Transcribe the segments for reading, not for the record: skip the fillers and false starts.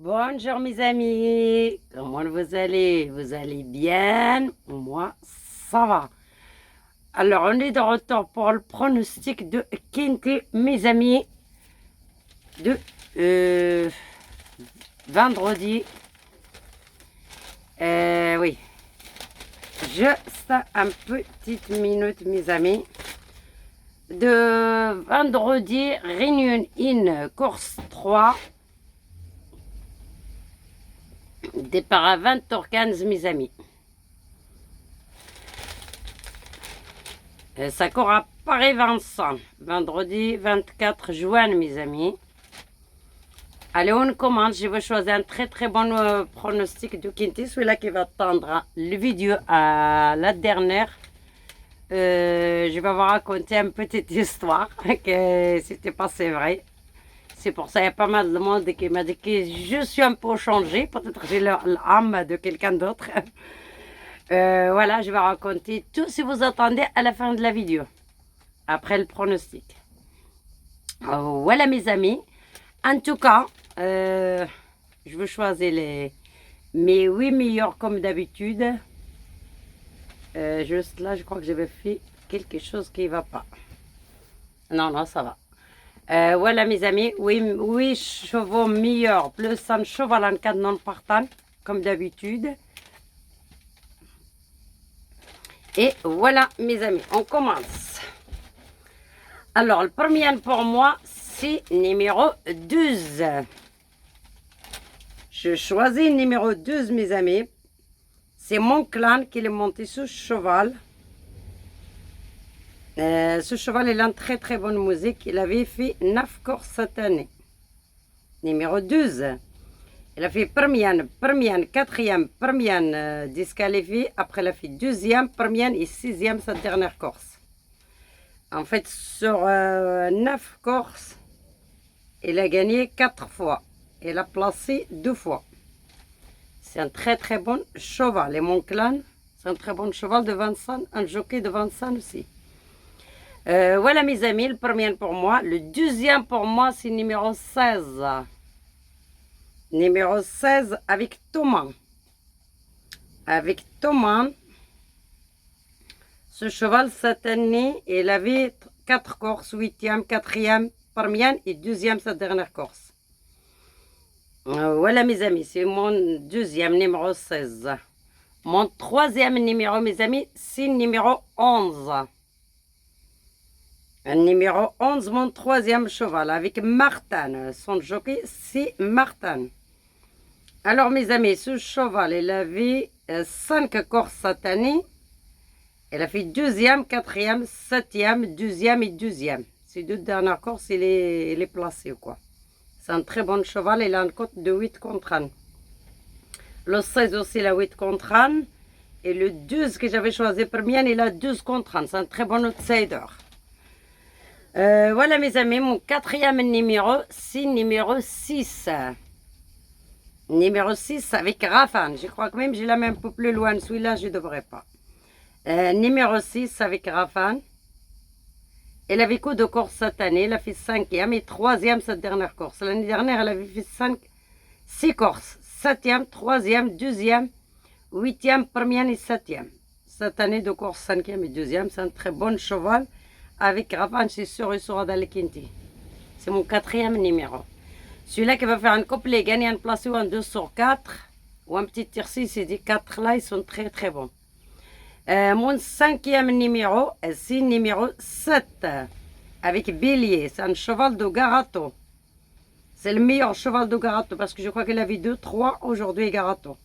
Bonjour mes amis, comment vous allez? Vous allez bien? Moi, ça va. Alors, on est de retour pour le pronostic de Kinty, mes amis, de vendredi. Oui, juste un petite minute, mes amis. De vendredi, Réunion in course 3. Départ à 20h15, mes amis. Ça court à Paris-Vincent, vendredi 24 juin, mes amis. Allez, on commence. Je vais choisir un très bon pronostic de Kinty, celui-là qui va attendre le vidéo à la dernière. Je vais vous raconter une petite histoire que c'était passé vrai. C'est pour ça qu'il y a pas mal de monde qui m'a dit que je suis un peu changée. Peut-être que j'ai l'âme de quelqu'un d'autre. Voilà, je vais raconter tout si vous attendez à la fin de la vidéo. Après le pronostic. Voilà mes amis. En tout cas, je vais choisir mes 8 meilleurs comme d'habitude. Juste là, je crois que j'avais fait quelque chose qui ne va pas. Non, ça va. Voilà mes amis, 8 chevaux meilleurs, plus un cheval en 4 non partant, comme d'habitude. Et voilà mes amis, on commence. Alors, le premier pour moi, c'est numéro 12. Je choisis numéro 12 mes amis. C'est mon clan qui est monté sous cheval. Ce cheval, il a une très bonne musique. Il avait fait 9 courses cette année. Numéro 12. Il a fait première, quatrième, première disqualifiée. Après, il a fait deuxième, première et sixième sa dernière course. En fait, sur 9 courses, il a gagné 4 fois. Il a placé 2 fois. C'est un très bon cheval. Et mon clan, c'est un très bon cheval de Vincent, un jockey de Vincent aussi. Voilà mes amis, le premier pour moi. Le deuxième pour moi, c'est numéro 16. Numéro 16 avec Thomas. Avec Thomas, ce cheval cette année, il avait 4 courses, 8e, 4e, première et deuxième sa dernière course. Voilà mes amis, c'est mon deuxième numéro 16. Mon troisième numéro mes amis, c'est numéro 11. Numéro 11, mon troisième cheval avec Martin. Son jockey, c'est Martin. Alors mes amis, ce cheval, il avait 5 courses cette année. Il a fait deuxième, quatrième, septième, deuxième et deuxième. Ces 2 dernières courses, il est placé quoi. C'est un très bon cheval, il a une cote de 8 contre 1. Le 16 aussi, il a 8 contre 1. Et le 12 que j'avais choisi premier, il a 12 contre 1. C'est un très bon outsider. Voilà mes amis, mon quatrième numéro, c'est numéro 6. Numéro 6 avec Rafan. Je crois que même je l'ai un peu plus loin. Celui-là, je ne devrais pas. Numéro 6 avec Rafan. Elle avait coup de course cette année. Elle a fait 5e et 3e cette dernière course. L'année dernière, elle avait fait 6 courses. 7e, 3e, 2e, 8e, première et 7e. Cette année de course 5e et 2e, c'est un très bon cheval. Avec Rafan, c'est sûr, il sera dans le Kinty. C'est mon quatrième numéro. Celui-là qui va faire un couplet, gagner un place ou un 2 sur 4, ou un petit tirci, c'est des 4 là, ils sont très bons. Mon cinquième numéro, c'est numéro 7, avec Bélier. C'est un cheval de Garato. C'est le meilleur cheval de Garato, parce que je crois qu'il avait 2, 3, aujourd'hui Garato.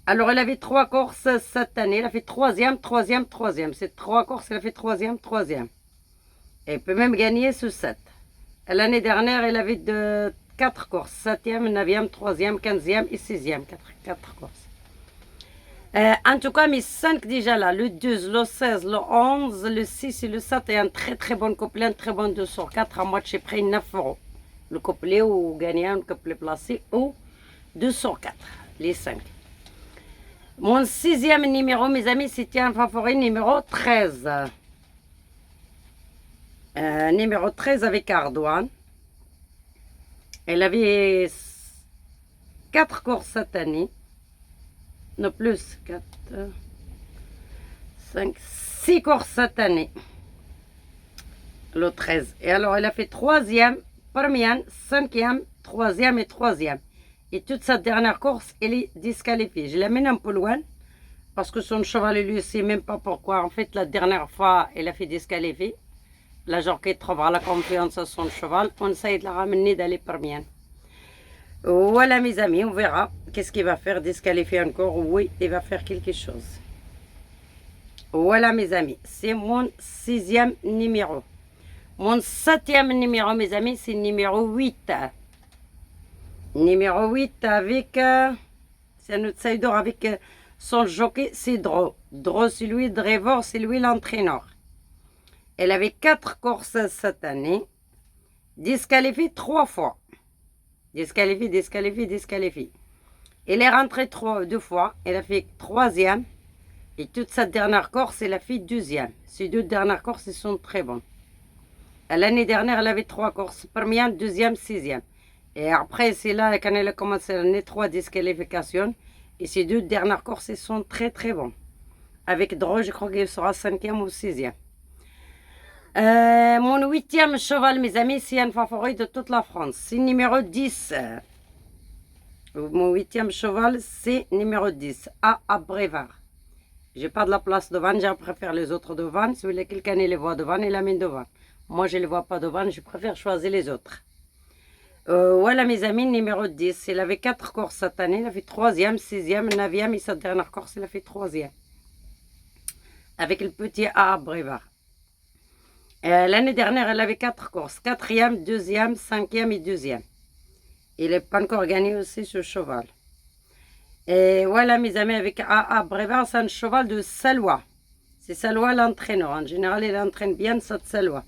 Alors, il avait 3 courses cette année. Il a fait 3e, 3e, 3e. C'est 3 courses, il a fait 3e, 3e. Et il peut même gagner ce 7. L'année dernière, il avait 4 courses. 7e, 9e, 3e, 15e et 6e. 4 courses. En tout cas, mes 5 déjà là. Le 12, le 16, le 11, le 6 et le 7 est un très bon couplet. Un très bon 2 sur 4. À moi, j'ai pris 9 euros. Le couplet ou gagner un couplet placé ou 2 sur 4. Les 5. Mon 6e numéro, mes amis, c'était un favori numéro 13. Numéro 13 avec Ardouane. Elle avait 4 courses cette année. Non plus, 4, 5, 6 courses cette année. Le 13. Et alors, elle a fait 3e, première, 5e, 3e et 3e. Et toute sa dernière course, elle est disqualifiée. Je l'amène un peu loin parce que son cheval, lui, ne sait même pas pourquoi. En fait, la dernière fois, elle a fait disqualifier. La jockey trouvera la confiance à son cheval. On essaie de la ramener d'aller première. Voilà, mes amis, on verra. Qu'est-ce qu'il va faire? Disqualifier encore? Oui, il va faire quelque chose. Voilà, mes amis. C'est mon 6e numéro. Mon 7e numéro, mes amis, c'est le numéro 8. Numéro 8 avec, c'est un outsider avec son jockey, c'est Dro. Dro, c'est lui, Drevor, c'est lui l'entraîneur. Elle avait 4 courses cette année, disqualifiée 3 fois. Disqualifiée, disqualifiée, disqualifiée. Elle est rentrée 2 fois, elle a fait 3e. Et toute sa dernière course, elle a fait 2e. Ces 2 dernières courses, elles sont très bonnes. L'année dernière, elle avait 3 courses, première, 2e, 6e. Et après, c'est là quand elle a commencé l'année, 3 disqualifications. Et ces 2 dernières courses, elles sont très très bonnes. Avec Dro, je crois qu'il sera 5e ou 6e. Mon 8e cheval, mes amis, c'est un favori de toute la France. C'est numéro 10. Mon 8e cheval, c'est numéro 10, à Brévard. J'ai pas de la place devant, je préfère les autres devant. Si quelqu'un les voit devant, il l'amène devant. Moi, je ne les vois pas devant, je préfère choisir les autres. Voilà, mes amis, numéro 10. Il avait 4 courses cette année. Il a fait 3e, 6e, 9e et sa dernière course, il a fait 3e. Avec le petit A Brévard. L'année dernière, elle avait 4 courses. 4e, 2e, 5e et 2e. Il n'est pas encore gagné aussi ce cheval. Et voilà, mes amis, avec A Brévard, c'est un cheval de Salois. C'est Salois l'entraîneur. En général, il entraîne bien cette Salois.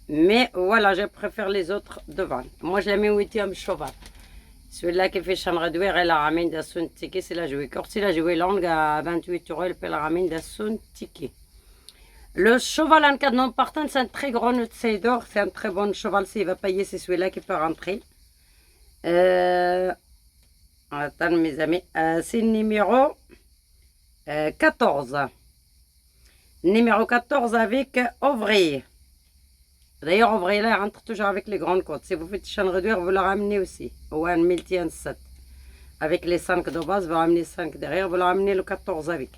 Mais voilà, je préfère les autres devant. Moi, je l'ai mis au 8e cheval. Celui-là qui fait chambre douère, elle la ramène dans son ticket, c'est la jouée courte. Si la jouée longue à 28 €, elle peut la ramener dans son ticket. Le cheval en cas de non partant, c'est un très gros outsider. C'est un très bon cheval. S'il va payer, c'est celui-là qui peut rentrer. Attends, mes amis. C'est le numéro 14. Numéro 14 avec Ouvrier. D'ailleurs, Ouvrier là, rentre toujours avec les grandes côtes. Si vous faites chambre réduire, vous la ramenez aussi. Ou un multi 7. Avec les 5 de base, vous ramenez 5 derrière, vous la ramenez le 14 avec.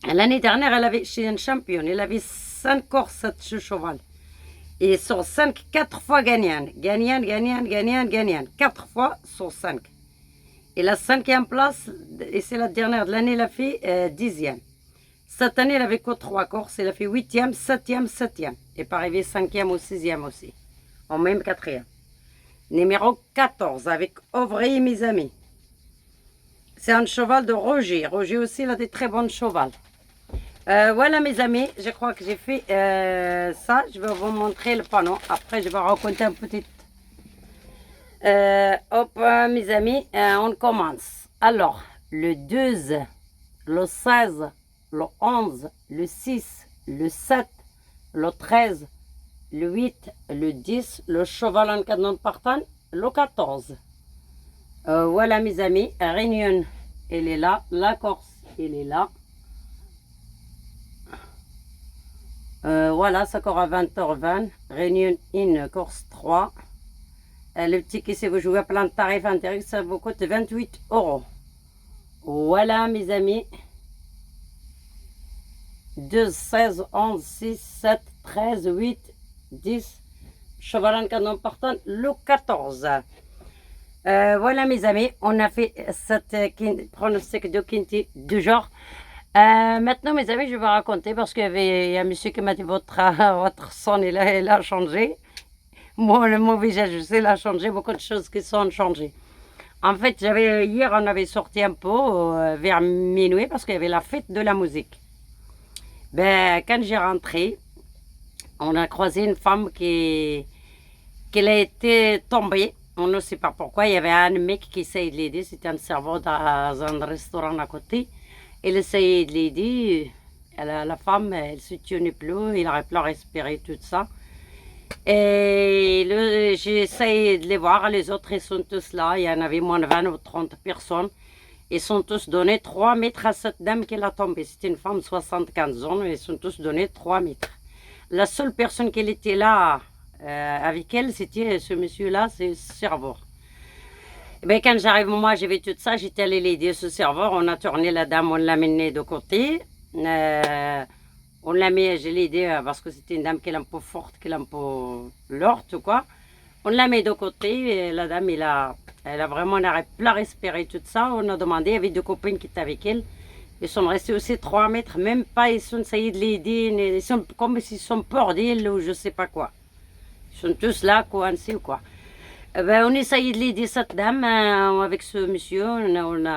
L'année dernière, elle avait chez un champion. Elle avait 5 courses, ce cheval. Et sur 5, 4 fois gagnant. Gagnant. 4 fois sur 5. Et la 5e place, et c'est la dernière de l'année, elle a fait 10e. Cette année, elle avait que 3 courses. Elle a fait 8e, 7e, 7e. Et pas arrivé 5e ou 6e aussi. En même 4e. Numéro 14, avec Ouvrier, mes amis. C'est un cheval de Roger. Roger aussi, il a des très bons chevaux. Voilà, mes amis. Je crois que j'ai fait ça. Je vais vous montrer le panneau. Après, je vais raconter un petit... mes amis, on commence. Alors, le 12, le 16, le 11, le 6, le 7, le 13, le 8, le 10, le cheval en cas de non partant, le 14. Voilà, mes amis, Réunion, elle est là. La Corse, elle est là. Voilà, ça court à 20h20. Réunion 1, Corse 3. Le ticket, si vous jouez à plein de tarifs intérieurs, ça vous coûte 28 €. Voilà, mes amis. 12, 16, 11, 6, 7, 13, 8, 10. Cheval en canon partant, le 14. Voilà, mes amis. On a fait cette pronostic de Quinty du genre. Maintenant, mes amis, je vais raconter parce qu'il y a un monsieur qui m'a dit votre son, il a changé. Moi, le mauvais visage, je sais, il a changé. Beaucoup de choses qui sont changées. En fait, hier, on avait sorti un peu vers minuit parce qu'il y avait la fête de la musique. Ben, quand j'ai rentré, on a croisé une femme qui a été tombée. On ne sait pas pourquoi. Il y avait un mec qui essayait de l'aider. C'était un serveur dans un restaurant à côté. Il essayait de l'aider. La femme, elle ne se tenait plus. Il n'arrivait plus à respirer, tout ça. Et j'essaie de les voir, les autres, ils sont tous là. Il y en avait moins de 20 ou 30 personnes. Ils sont tous donnés 3 mètres à cette dame qui l'a tombée. C'était une femme de 75 ans, ils sont tous donnés 3 mètres. La seule personne qui était là avec elle, c'était ce monsieur-là, c'est le serveur. Et bien, quand j'arrive, moi, j'ai vu tout ça, j'étais allée l'aider, ce serveur. On a tourné la dame, on l'a menée de côté. On l'a mis, je l'ai aidé parce que c'était une dame qui est un peu forte, qui est un peu lourde, quoi. On l'a mis de côté et la dame, elle a vraiment n'arrête pas respirer tout ça. On a demandé, il y avait deux copines qui étaient avec elle. Ils sont restés aussi 3 mètres, même pas, ils sont essayés de l'aider. Ils sont comme s'ils sont peur d'elle ou je sais pas quoi. Ils sont tous là, coincés ou quoi. Ben, on essayait de l'aider cette dame avec ce monsieur,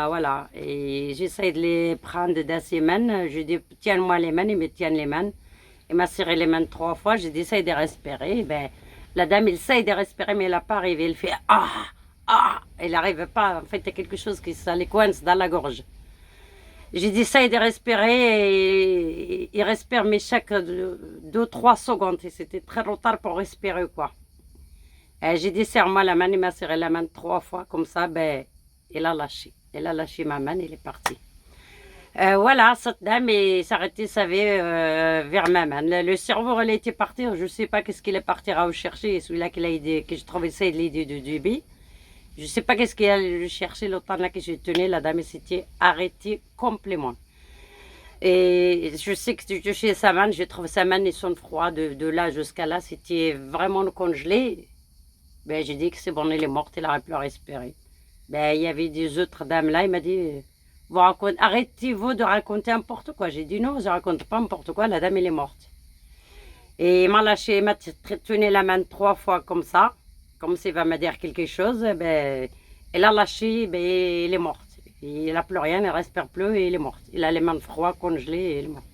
voilà. Et j'essaye de les prendre dans ses mains. Je dis, tiens-moi les mains, il me tient les mains. Il m'a serré les mains 3 fois, j'ai dit, essaye de respirer. Ben, la dame, elle essaye de respirer, mais elle n'a pas arrivé. Elle fait, ah, ah, elle n'arrive pas. En fait, il y a quelque chose qui ça les coince dans la gorge. J'ai dit, essaye de respirer et il respire, mais chaque 2-3 secondes. Et c'était très retard pour respirer, quoi. J'ai dit, serre-moi la main, il m'a serré la main 3 fois, comme ça, ben, il a lâché. Elle a lâché ma main, il est parti. Voilà, cette dame s'arrêtait, savait, vers ma main. Le serveur, elle était parti, je ne sais pas qu'est-ce qu'il est parti à chercher, celui-là qu'il a aidé, que je trouvais ça de l'aider de début. Je ne sais pas qu'est-ce qu'il allait chercher, le temps là que je tenais, la dame s'était arrêtée complètement. Et je sais que je touchais sa main, je trouve sa main et son froid de là jusqu'à là, c'était vraiment congelé. Ben, j'ai dit que c'est bon, elle est morte, elle n'aurait plus à respirer. Ben, il y avait des autres dames là, il m'a dit, arrêtez-vous de raconter n'importe quoi. J'ai dit non, je ne raconte pas n'importe quoi, la dame elle est morte. Et il m'a lâché, il m'a tenu la main 3 fois comme ça, comme s'il va me dire quelque chose. Ben, elle a lâché, ben, elle est morte. Il n'a plus rien, elle ne respire plus et elle est morte. Il a les mains froides, congelées et elle est morte.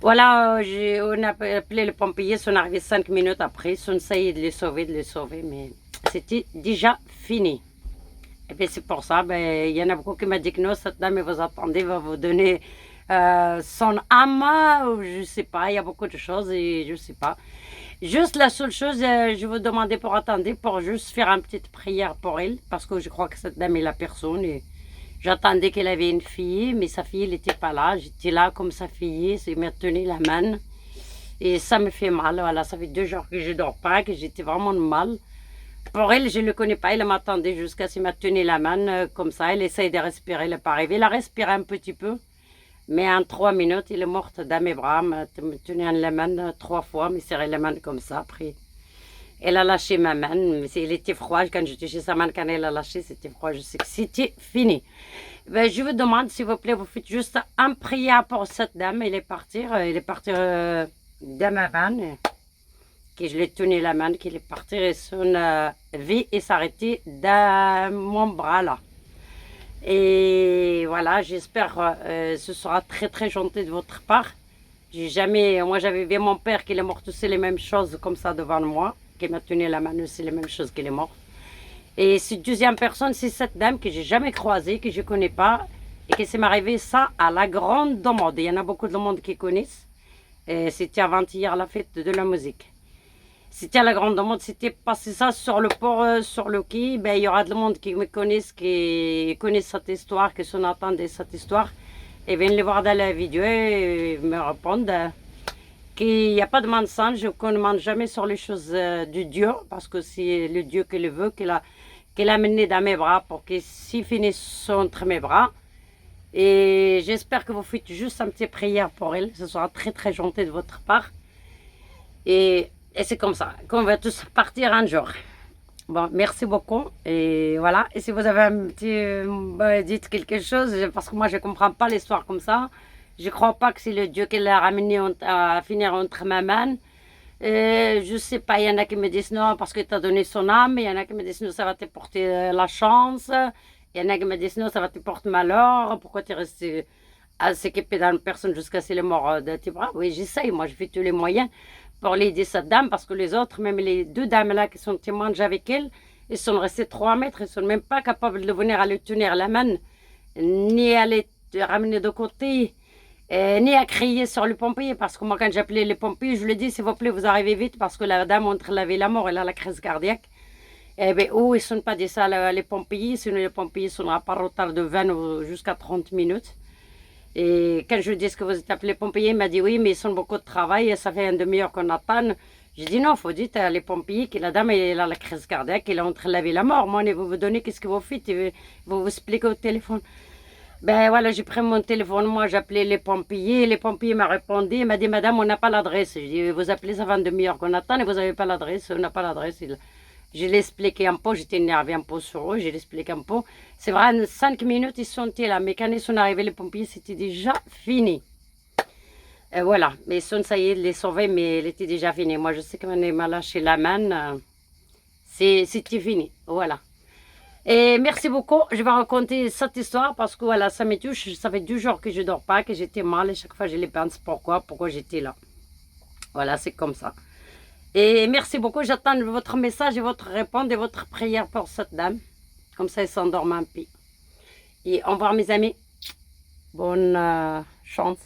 Voilà, on a appelé le pompier, ils sont arrivés 5 minutes après, ils ont essayé de les sauver, mais c'était déjà fini. Et puis c'est pour ça, ben, il y en a beaucoup qui m'ont dit que non, cette dame, vous attendez, va vous donner son âme, ou je ne sais pas, il y a beaucoup de choses et je ne sais pas. Juste la seule chose, je vous demandais pour attendre, pour juste faire une petite prière pour elle, parce que je crois que cette dame est la personne. Et j'attendais qu'elle avait une fille, mais sa fille, elle n'était pas là. J'étais là comme sa fille, elle m'a tenu la main. Et ça me fait mal, voilà, ça fait 2 jours que je ne dors pas, que j'étais vraiment mal. Pour elle, je ne le connais pas, elle m'attendait jusqu'à ce qu'elle m'a tenu la main, comme ça, elle essaye de respirer, elle n'est pas arrivée. Elle a respiré un petit peu, mais en 3 minutes, elle est morte dans mes bras, me tenu la main 3 fois, me serré la main comme ça, après. Elle a lâché ma main, mais elle était froide quand je touchais sa main, quand elle a lâché, c'était froid, je sais que c'était fini. Ben, je vous demande, s'il vous plaît, vous faites juste un prière pour cette dame, elle est partie dans ma main, que je l'ai tenu la main, qu'elle est partie, et son vie est s'arrêtée dans mon bras là. Et voilà, j'espère que ce sera très très gentil de votre part. Moi j'avais vu mon père qui est mort, c'est les mêmes choses comme ça devant moi, qui m'a tenu la main, c'est les mêmes choses qu'il est mort. Et cette deuxième personne, c'est cette dame que j'ai jamais croisée, que je ne connais pas, et que c'est m'arrivé ça à la grande demande. Il y en a beaucoup de monde qui connaissent. C'était avant-hier la fête de la musique. C'était à la grande demande, c'était passé ça sur le port, sur le quai. Ben, il y aura de monde qui me connaissent, qui connaissent cette histoire, qui sont attendus cette histoire. Et viennent les voir dans la vidéo et me répondent qu'il n'y a pas de mensonge, qu'on ne ment jamais sur les choses de Dieu, parce que c'est le Dieu qui le veut, qu'il a mené dans mes bras pour qu'il s'y finisse entre mes bras. Et j'espère que vous faites juste une petite prière pour elle, ce sera très très gentil de votre part. Et c'est comme ça qu'on va tous partir un jour. Bon, merci beaucoup. Et voilà. Et si vous avez un petit... dites quelque chose, parce que moi, je ne comprends pas l'histoire comme ça. Je ne crois pas que c'est le Dieu qui l'a ramené à finir entre ma main. Je ne sais pas, il y en a qui me disent non parce que tu as donné son âme. Il y en a qui me disent non, ça va te porter la chance. Il y en a qui me disent non, ça va te porter malheur. Pourquoi tu es resté à s'équiper d'une personne jusqu'à ce qu'elle est morte de tes bras? Oui, j'essaye. Moi, je fais tous les moyens pour l'aider cette dame, parce que les autres, même les 2 dames-là qui sont témoins avec elle, ils sont restés 3 mètres, ils ne sont même pas capables de venir à lui tenir la main, ni à les ramener de côté. ni à crier sur le pompier, parce que moi, quand j'appelais les pompiers, je lui dis, s'il vous plaît, vous arrivez vite, parce que la dame entre la vie et la mort, elle a la crise cardiaque. Eh bien, ils ne sont pas dit ça, les pompiers, sinon les pompiers sont à part retard de 20 ou jusqu'à 30 minutes. Et quand je lui dis que vous êtes appelé pompier, il m'a dit oui, mais ils ont beaucoup de travail, et ça fait une demi-heure qu'on attend. J'ai dit non, il faut dire à les pompiers que la dame elle a la crise cardiaque, elle est entre la vie et la mort. Moi, vous vous donnez qu'est-ce que vous faites, vous vous expliquez au téléphone. Ben voilà, j'ai pris mon téléphone, moi j'appelais les pompiers m'ont répondu, il m'a dit madame, on n'a pas l'adresse. Je dis vous appelez ça 20 demi-heure qu'on attend et vous n'avez pas l'adresse, on n'a pas l'adresse. Je l'ai expliqué un peu, j'étais énervée un peu sur eux, je l'ai expliqué un peu. C'est vrai, en 5 minutes ils sont là, mais quand ils sont arrivés les pompiers, c'était déjà fini. Et voilà, mais ils sont, ça y est, les sauver, mais il était déjà fini. Moi je sais qu'on est mal lâché la main, c'était fini, voilà. Et merci beaucoup. Je vais raconter cette histoire parce que voilà, ça me touche. Ça fait 2 jours que je ne dors pas, que j'étais mal et chaque fois je les pense pourquoi j'étais là. Voilà, c'est comme ça. Et merci beaucoup. J'attends votre message et votre réponse et votre prière pour cette dame. Comme ça, elle s'endorme en paix. Et au revoir mes amis. Bonne chance.